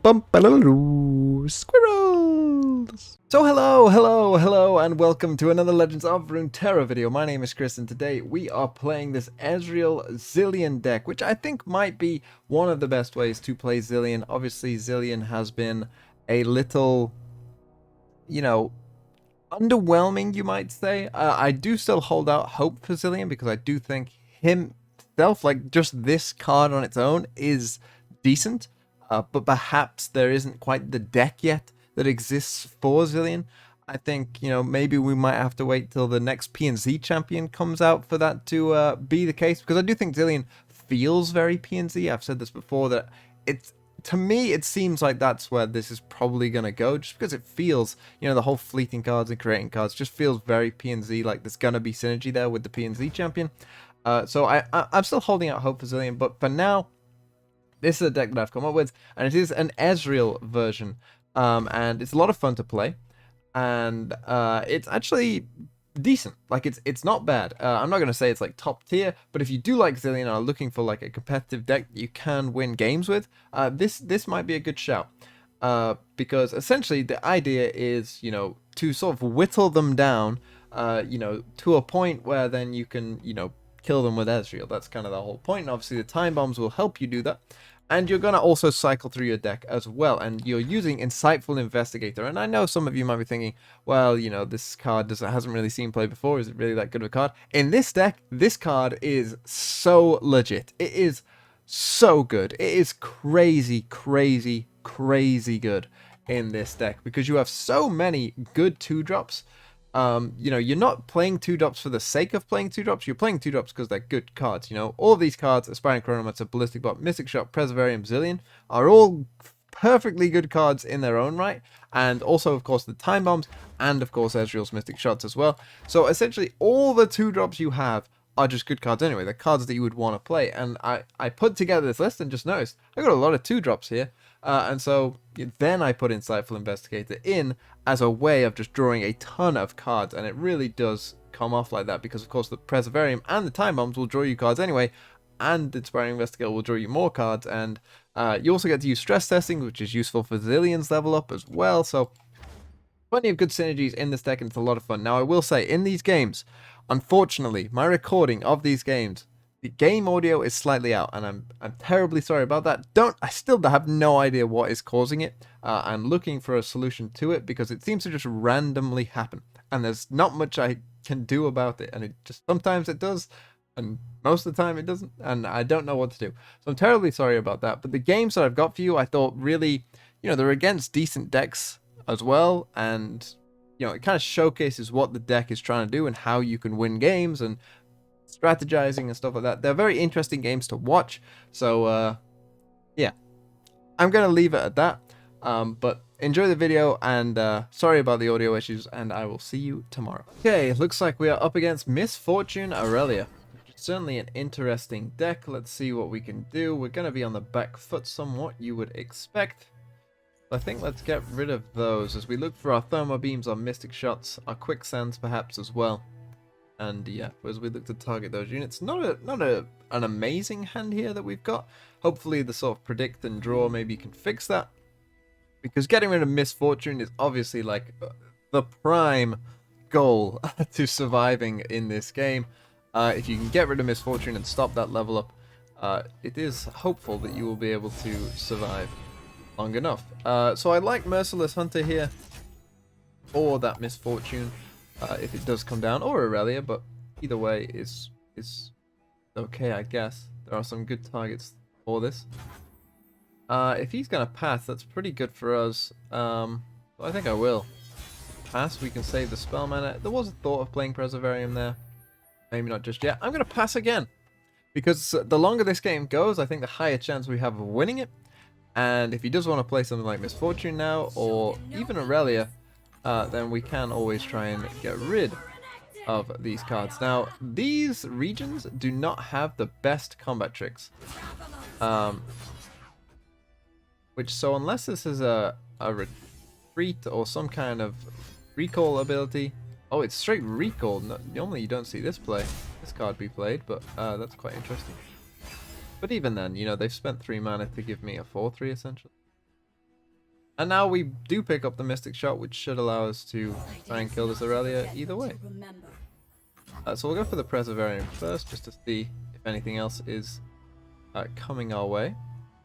Squirrels! So hello, and welcome to another Legends of Runeterra video. My name is Chris, and today we are playing this Ezreal Zilean deck, which I think might be one of the best ways to play Zilean. Obviously, Zilean has been a little, underwhelming, you might say. I do still hold out hope for Zilean because I do think himself, like just this card on its own, is decent. But perhaps there isn't quite the deck yet that exists for Zilean. I think, maybe we might have to wait till the next P&Z champion comes out for that to be the case. Because I do think Zilean feels very P&Z. I've said this before, that to me, it seems like that's where this is probably going to go. Just because it feels, the whole fleeting cards and creating cards just feels very P&Z. Like there's going to be synergy there with the P&Z champion. So I'm still holding out hope for Zilean. But for now, this is a deck that I've come up with, and it is an Ezreal version, and it's a lot of fun to play, and it's actually decent. Like it's not bad. I'm not gonna say it's like top tier, but if you do like Zilean and are looking for like a competitive deck that you can win games with, this might be a good shout. Because essentially the idea is, to sort of whittle them down, to a point where then you can, kill them with Ezreal. That's kind of the whole point. And obviously the time bombs will help you do that. And you're going to also cycle through your deck as well. And you're using Insightful Investigator. And I know some of you might be thinking, well, this card hasn't really seen play before. Is it really that good of a card? In this deck, this card is so legit. It is so good. It is crazy good in this deck. Because you have so many good 2-drops. You're not playing 2-drops for the sake of playing 2-drops. You're playing 2-drops because they're good cards. All of these cards, Aspiring Chronomancer, Ballistic Bot, Mystic Shot, Preservarium, Zilean, are all perfectly good cards in their own right. And also, of course, the Time Bombs, and of course, Ezreal's Mystic Shots as well. So essentially, all the 2-drops you have are just good cards anyway. They're cards that you would want to play. And I put together this list and just noticed I got a lot of 2-drops here. And so then I put Insightful Investigator in as a way of just drawing a ton of cards, and it really does come off like that because, of course, the Preservarium and the Time Bombs will draw you cards anyway, and the Inspiring Investigator will draw you more cards, and you also get to use Stress Testing, which is useful for Zilean's level up as well, so plenty of good synergies in this deck, and it's a lot of fun. Now, I will say, in these games, unfortunately, my recording of these games, the game audio is slightly out, and I'm terribly sorry about that. I still have no idea what is causing it. I'm looking for a solution to it because it seems to just randomly happen, and there's not much I can do about it. And it just sometimes it does, and most of the time it doesn't, and I don't know what to do. So I'm terribly sorry about that. But the games that I've got for you, I thought really, they're against decent decks as well, and it kind of showcases what the deck is trying to do and how you can win games and strategizing and stuff like that. They're very interesting games to watch. So yeah, I'm gonna leave it at that. But enjoy the video, and sorry about the audio issues, and I will see you tomorrow. Okay, looks like we are up against Misfortune Aurelia. Certainly an interesting deck. Let's see what we can do. We're gonna be on the back foot somewhat, you would expect. I think let's get rid of those as we look for our Thermo Beams, our Mystic Shots, our Quicksands perhaps as well. And yeah, as we look to target those units, not an amazing hand here that we've got. Hopefully the sort of predict and draw maybe can fix that. Because getting rid of Misfortune is obviously like the prime goal to surviving in this game. If you can get rid of Misfortune and stop that level up, it is hopeful that you will be able to survive long enough. So I like Merciless Hunter here, or that Misfortune. If it does come down, or Aurelia, but either way is okay, I guess. There are some good targets for this. If he's gonna pass, that's pretty good for us. So I think I will pass. We can save the spell mana. There was a thought of playing Preservarium there. Maybe not just yet. I'm gonna pass again because the longer this game goes, I think the higher chance we have of winning it. And if he does want to play something like Misfortune now, or even Aurelia, then we can always try and get rid of these cards. Now, these regions do not have the best combat tricks. So unless this is a retreat or some kind of recall ability. Oh, it's straight recall. No, normally you don't see this card be played, but that's quite interesting. But even then, they've spent 3 mana to give me a 4/3 essentially. And now we do pick up the Mystic Shot, which should allow us to try and kill this Aurelia either way. So we'll go for the Preservarian first, just to see if anything else is coming our way.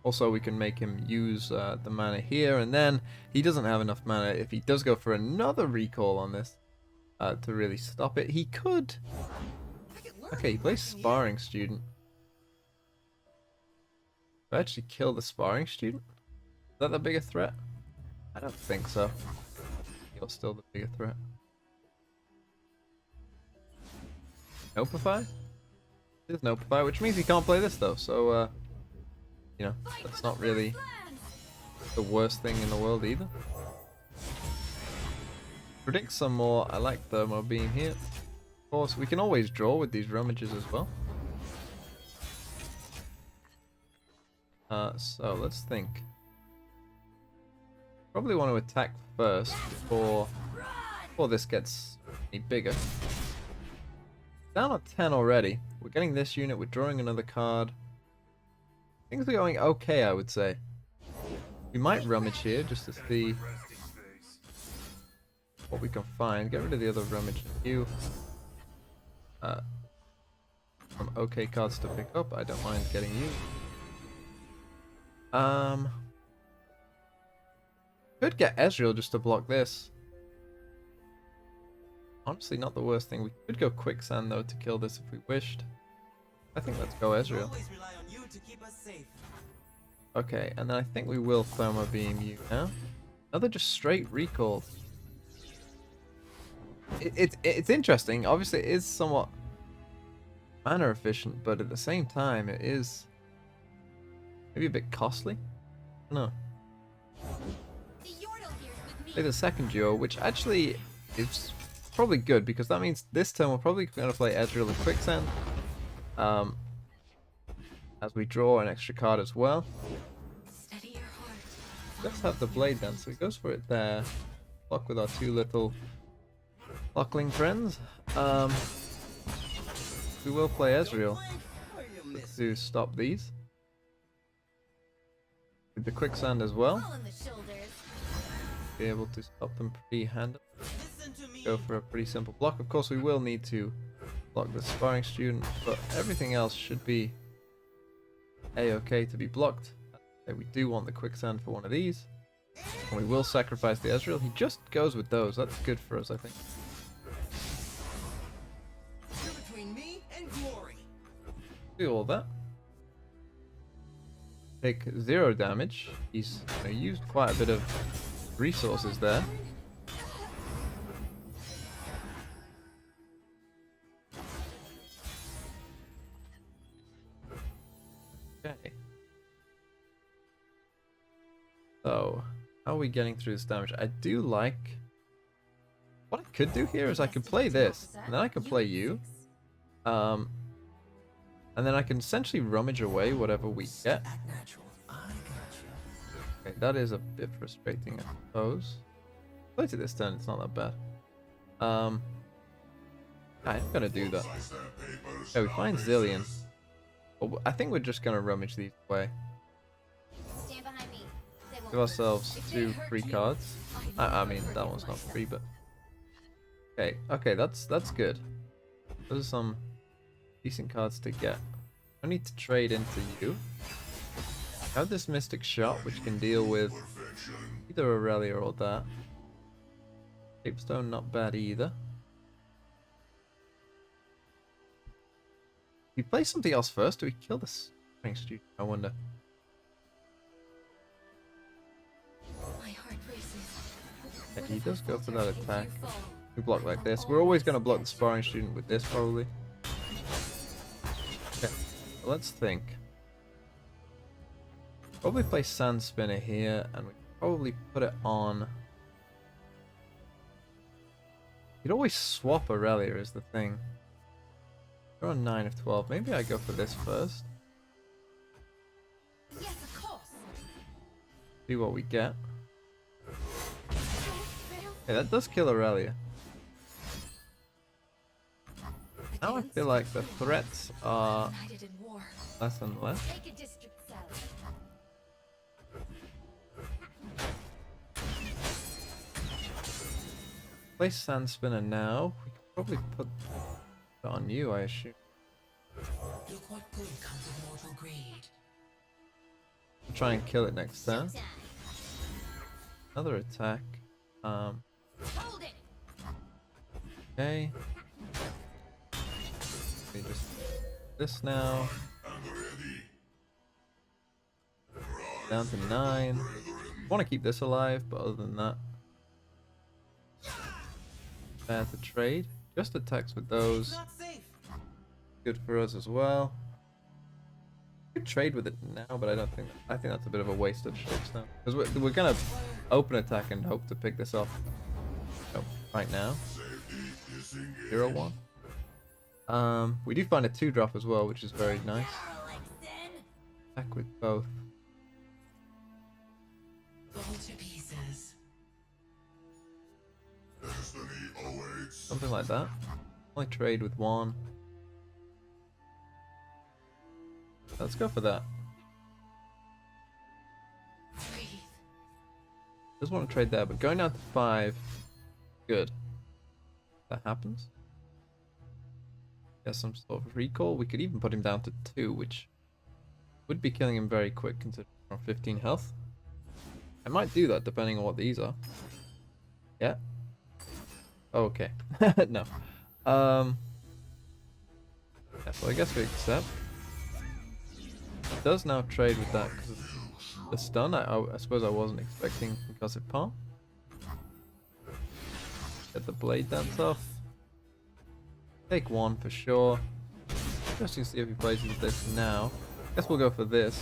Also, we can make him use the mana here, and then he doesn't have enough mana if he does go for another recall on this to really stop it. He could... Okay, he plays Sparring Student. Did I actually kill the Sparring Student? Is that the bigger threat? I don't think so. You're still the bigger threat. Nopify? There's Nopify, which means he can't play this though, so you know, that's not really the worst thing in the world either. Predict some more. I like Thermo Beam here. Of course, we can always draw with these rummages as well. So let's think. Probably want to attack first before this gets any bigger. Down at 10 already. We're getting this unit, we're drawing another card. Things are going okay, I would say. We might rummage here just to see what we can find. Get rid of the other rummage queue. Some okay cards to pick up. I don't mind getting you. Could get Ezreal just to block this. Honestly, not the worst thing. We could go Quicksand though to kill this if we wished. I think let's go Ezreal. Okay, and then I think we will Thermo Beam you now. Another just straight recall. It's interesting. Obviously, it is somewhat mana efficient, but at the same time, it is maybe a bit costly. No. Play the second duo, which actually is probably good because that means this turn we're probably going to play Ezreal and Quicksand. As we draw an extra card as well. Let's have the blade then, so he goes for it there. Block with our two little Lockling friends. We will play Ezreal to stop these. With the Quicksand as well. Be able to stop them pretty handily. Go for a pretty simple block. Of course we will need to block the Sparring Student, but everything else should be a-okay to be blocked. Okay, we do want the Quicksand for one of these. And we will sacrifice the Ezreal. He just goes with those. That's good for us, I think. Do all that. Take 0 damage. He's used quite a bit of resources there. Okay. So, how are we getting through this damage? I do like... What I could do here is I could play this, and then I could play you. And then I can essentially rummage away whatever we get. Okay, that is a bit frustrating, I suppose. Play to this turn, it's not that bad. I'm gonna do that. Okay, we find Zilean. But I think we're just gonna rummage these away. Give ourselves 2 free cards. I mean, that one's not free, but... Okay, that's good. Those are some decent cards to get. I need to trade into you. I have this Mystic Shot, which can deal with either Aurelia or that. Capestone, not bad either. We play something else first. Do we kill this Sparring Student? I wonder. Yeah, he does go for that attack. We block like this. We're always going to block the Sparring Student with this, probably. Okay, let's think. Probably play Sand Spinner here, and we probably put it on. You'd always swap Aurelia is the thing. We're on 9 of 12. Maybe I go for this first. Yes, of course. See what we get. Okay, that does kill Aurelia. Now I feel like the threats are less and less. Place Sand Spinner now. We could probably put it on you, I assume. Look what good comes of mortal greed. Try and kill it next turn. Another attack. Hold it. Okay. We just this now. Down to 9. I want to keep this alive, but other than that, fair to trade. Just attacks with those. Good for us as well. We could trade with it now, but I don't think. I think that's a bit of a waste of ships now, because we're gonna open attack and hope to pick this off. So, right now, 0-1. We do find a 2-drop as well, which is very nice. Attack with both. Something like that. Only trade with 1. Let's go for that. Just want to trade there, but going down to 5, good. That happens. Get some sort of recall. We could even put him down to 2, which would be killing him very quick considering we're on 15 health. I might do that depending on what these are. Yeah. Okay. No. Yeah, so I guess we accept. It does now trade with that because of the stun. I suppose I wasn't expecting because of palm. Get the blade dance off. Take 1 for sure. Interesting to see if he plays with this now. Guess we'll go for this.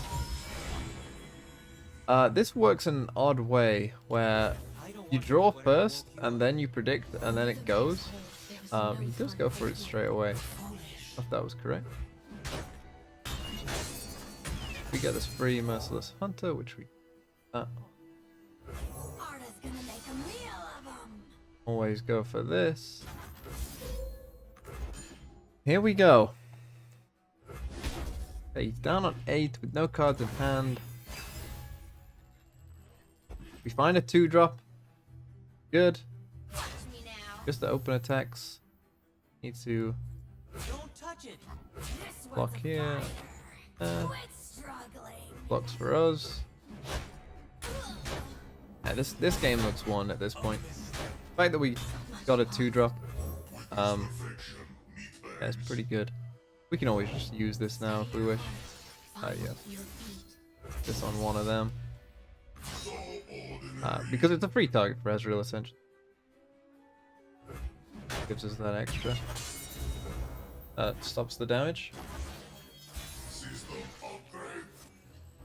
This works in an odd way where you draw first and then you predict and then it goes. He does go for it straight away. If that was correct. We get this free Merciless Hunter, which we always go for this. Here we go. Okay, he's down on 8 with no cards in hand. We find a 2-drop. Good. Just the open attacks. Need to block here. Blocks for us. Yeah, this game looks won at this point. The fact that we got a 2-drop, yeah, it's pretty good. We can always just use this now if we wish. Yeah. This on one of them. Because it's a free target for Ezreal essentially. Gives us that extra. Stops the damage.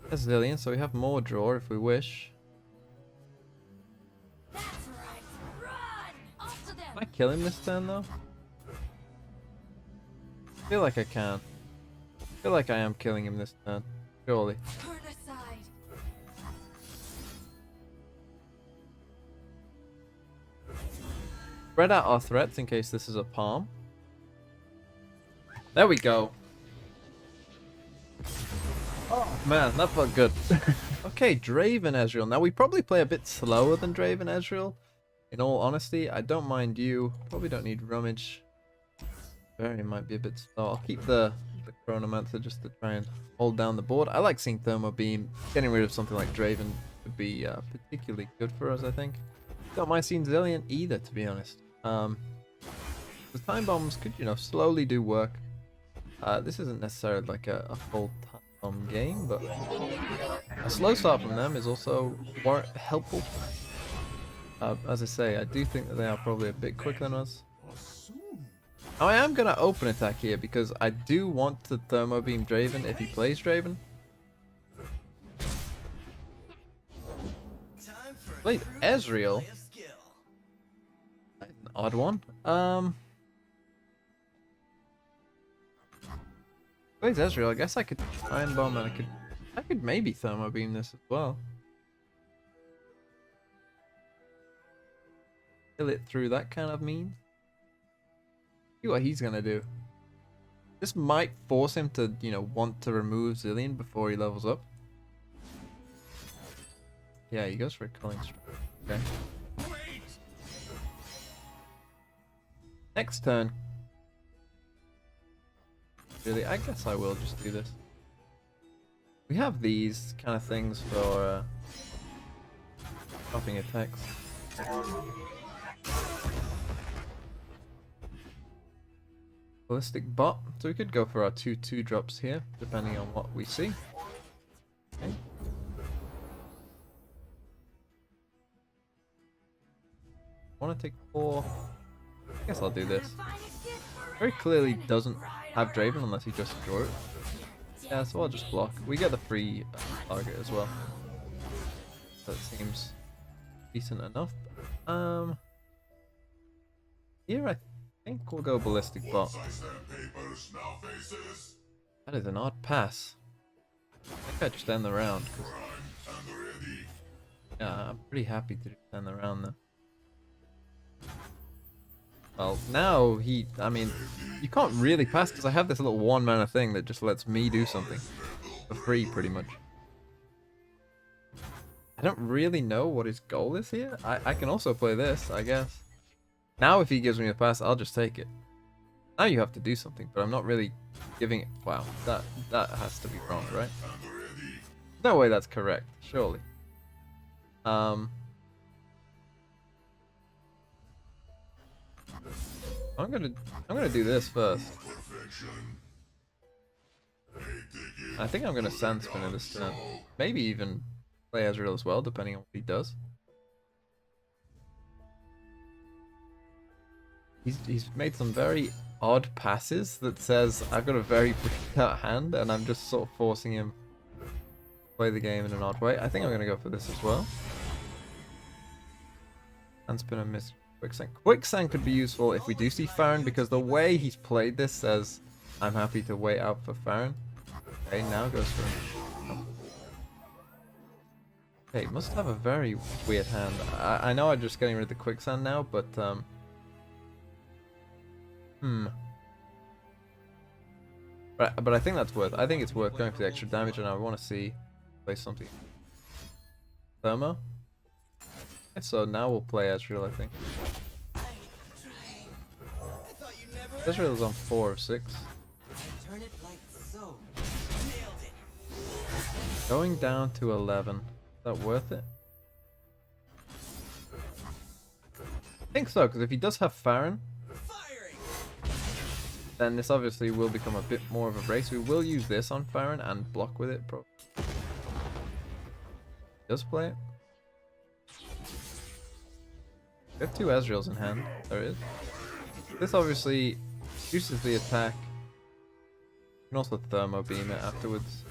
That's Zilean, so we have more draw if we wish. Can I kill him this turn though? I feel like I can. I feel like I am killing him this turn. Surely. Spread out our threats in case this is a palm. There we go. Oh man, that felt good. Okay, Draven Ezreal. Now we probably play a bit slower than Draven Ezreal. In all honesty, I don't mind you. Probably don't need Rummage. Varian might be a bit slow. I'll keep the Chronomancer just to try and hold down the board. I like seeing Thermo Beam. Getting rid of something like Draven would be particularly good for us, I think. Don't mind seeing Zilean either, to be honest. The time bombs could, slowly do work. This isn't necessarily like a full time bomb game, but a slow start from them is also more helpful. As I say, I do think that they are probably a bit quicker than us. Now, I am going to open attack here because I do want to Thermo Beam Draven if he plays Draven. Played Ezreal. An odd one. Plays Ezreal. I guess I could Iron Bomb and I could maybe Thermo Beam this as well. Kill it through that kind of means. See what he's gonna do. This might force him to, want to remove Zilean before he levels up. Yeah, he goes for a Culling Strike. Okay. Next turn. Really, I guess I will just do this. We have these kind of things for dropping attacks. Ballistic bot. So we could go for our 2/2 drops here, depending on what we see. Okay. Want to take 4? I guess I'll do this. Very clearly doesn't have Draven unless he just draw it. Yeah, so I'll just block. We get the free target as well. That seems decent enough. Here I think we'll go ballistic bot. That is an odd pass. I think I just end the round. Yeah, I'm pretty happy to just end the round though. Well, now I mean, you can't really pass because I have this little 1-mana thing that just lets me do something for free, pretty much. I don't really know what his goal is here. I can also play this, I guess. Now if he gives me a pass, I'll just take it. Now you have to do something, but I'm not really giving it. Wow, that has to be wrong, right? No way that's correct, surely. I'm gonna do this first. I think I'm gonna sand spinner this turn. Maybe even play Ezreal as well, depending on what he does. He's made some very odd passes that says I've got a very bricked out hand, and I'm just sort of forcing him to play the game in an odd way. I think I'm gonna go for this as well. Sand spinner miss. Quicksand. Quicksand could be useful if we do see Farron, because the way he's played this says I'm happy to wait out for Farron. Okay, now goes for him. Okay, must have a very weird hand. I know I'm just getting rid of the Quicksand now, but But I think that's worth. I think it's worth going for the extra damage, and I want to see play something. Thermo. So now we'll play Ezreal, I think. Ezreal is on 4 of 6. Going down to 11. Is that worth it? I think so, because if he does have Farron, then this obviously will become a bit more of a race. We will use this on Farron and block with it, probably. Just play it. We have 2 Ezreals in hand. There it is. This obviously reduces the attack. You can also thermo beam it afterwards.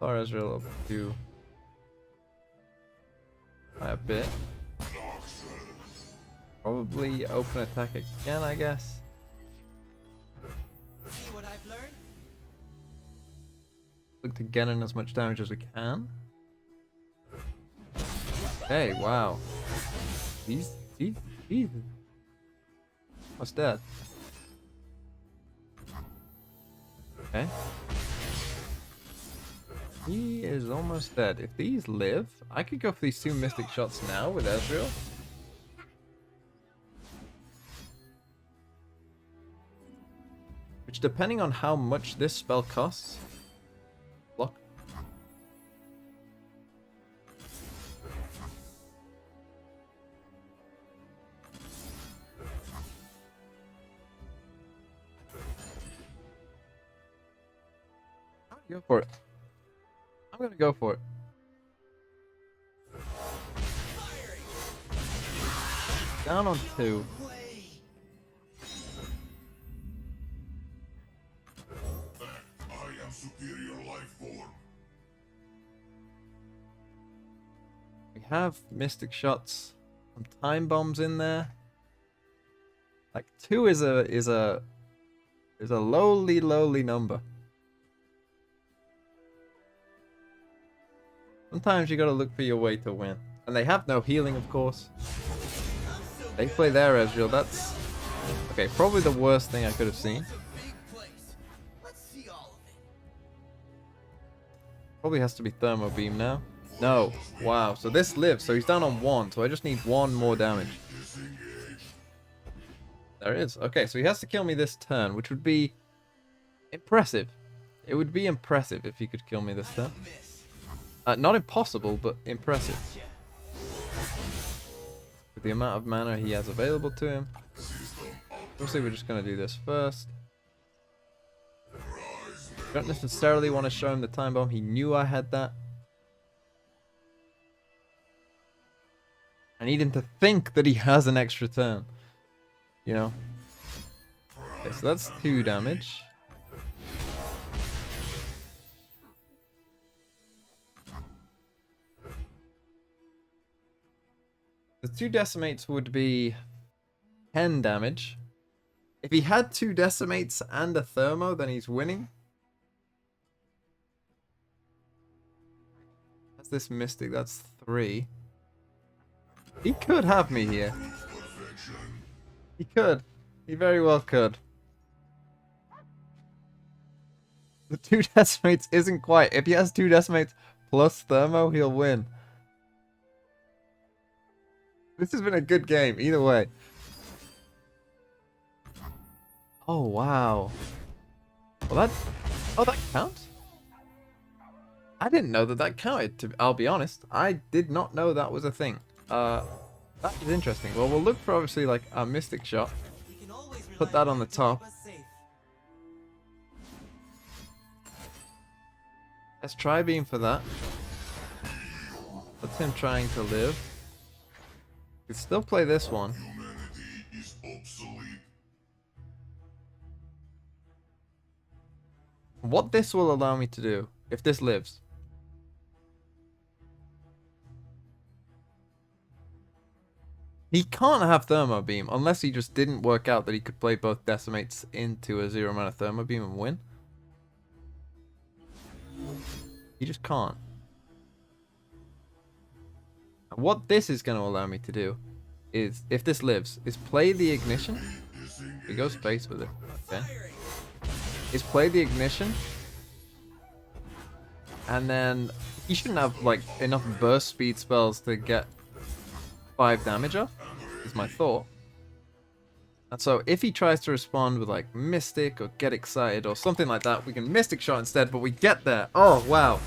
Our Ezreal up to by a bit. Probably open attack again, I guess. See what I've learned? Look to get in as much damage as we can. Hey, wow. He's almost dead. Okay. He is almost dead. If these live, I could go for these 2 mystic shots now with Ezreal. Which, depending on how much this spell costs, block. Go for it. I'm gonna go for it. Down on 2. We have mystic shots, some time bombs in there. Like 2 is a lowly number. Sometimes you gotta look for your way to win. And they have no healing, of course. They play their Ezreal. That's okay. Probably the worst thing I could have seen. Probably has to be thermo beam now. No. Wow. So this lives. So he's down on 1. So I just need 1 more damage. There it is. Okay, so he has to kill me this turn, which would be impressive. It would be impressive if he could kill me this turn. Not impossible, but impressive. With the amount of mana he has available to him. Obviously, we're just going to do this first. Don't necessarily want to show him the time bomb. He knew I had that. I need him to think that he has an extra turn. You know? Okay, so that's 2 damage. The 2 decimates would be 10 damage. If he had 2 decimates and a thermo, then he's winning. That's this mystic, that's 3. He could have me here. He could. He very well could. The 2 decimates isn't quite. If he has 2 decimates plus thermo, he'll win. This has been a good game, either way. Oh, wow. Well, that... Oh, that counts? I didn't know that that counted, I'll be honest. I did not know that was a thing. That is interesting. Well, we'll look for, obviously, like, a Mystic Shot. Put that on the top. Let's try beam for that. That's him trying to live. We can still play this one. What this will allow me to do, if this lives. He can't have Thermo Beam unless he just didn't work out that he could play both Decimates into a 0 mana Thermo Beam and win. He just can't. And what this is going to allow me to do is, if this lives, is play the Ignition. We go space with it. Okay. Is play the Ignition. And then he shouldn't have like enough burst speed spells to get 5 damage off, is my thought. And so if he tries to respond with like Mystic or Get Excited or something like that, we can Mystic Shot instead, but we get there. Oh, wow.